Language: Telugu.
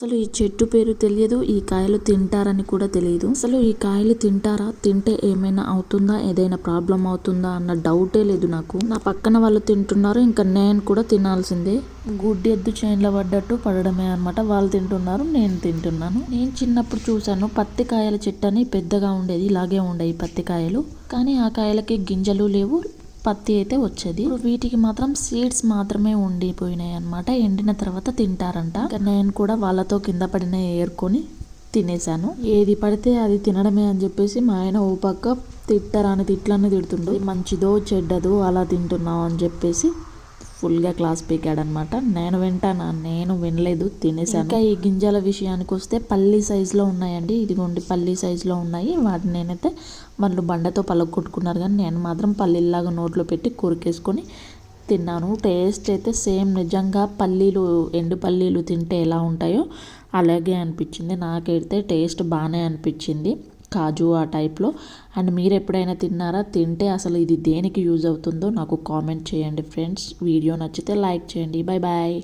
అసలు ఈ చెట్టు పేరు తెలియదు, ఈ కాయలు తింటారని కూడా తెలియదు. అసలు ఈ కాయలు తింటారా, తింటే ఏమైనా అవుతుందా, ఏదైనా ప్రాబ్లం అవుతుందా అన్న డౌటే లేదు నాకు. నా పక్కన వాళ్ళు తింటున్నారు, ఇంకా నేను కూడా తినాల్సిందే. గుడ్డి ఎద్దు చేన్లో పడ్డట్టు పడడమే అనమాట. వాళ్ళు తింటున్నారు, నేను తింటున్నాను. నేను చిన్నప్పుడు చూసాను పత్తి కాయల చెట్టు అని పెద్దగా ఉండేది, ఇలాగే ఉండేవి పత్తి కాయలు. కానీ ఆ కాయలకి గింజలు లేవు, పత్తి అయితే వచ్చేది. వీటికి మాత్రం సీడ్స్ మాత్రమే ఉండిపోయినాయి అనమాట. ఎండిన తర్వాత తింటారంట. నేను కూడా వాళ్ళతో కింద పడిన ఏరుకొని తినేసాను. ఏది పడితే అది తినడమే అని చెప్పేసి మా ఆయన ఓ పక్క తిట్టరాని తిట్లన్నీ తిడుతుండే. మంచిదో చెడ్డదో అలా తింటున్నావు అని చెప్పేసి ఫుల్గా క్లాస్ పీకాడనమాట. నేను వింటానా, నేను వినలేదు, తినేసాను. ఇంకా ఈ గింజల విషయానికి వస్తే పల్లి సైజులో ఉన్నాయండి. ఇదిగోండి పల్లి సైజులో ఉన్నాయి. వాటిని నేనైతే వాళ్ళు బండతో పలగొట్టుకున్నారు, కానీ నేను మాత్రం పల్లీలాగా నోట్లో పెట్టి కొరికేసుకొని తిన్నాను. టేస్ట్ అయితే సేమ్ నిజంగా పల్లీలు, ఎండు పల్లీలు తింటే ఎలా ఉంటాయో అలాగే అనిపించింది. నాకైతే టేస్ట్ బాగానే అనిపించింది, కాజు ఆ టైప్లో. అండ్ మీరు ఎప్పుడైనా తిన్నారా, తింటే అసలు ఇది దేనికి యూజ్ అవుతుందో నాకు కామెంట్ చేయండి ఫ్రెండ్స్. వీడియో నచ్చితే లైక్ చేయండి. Bye bye.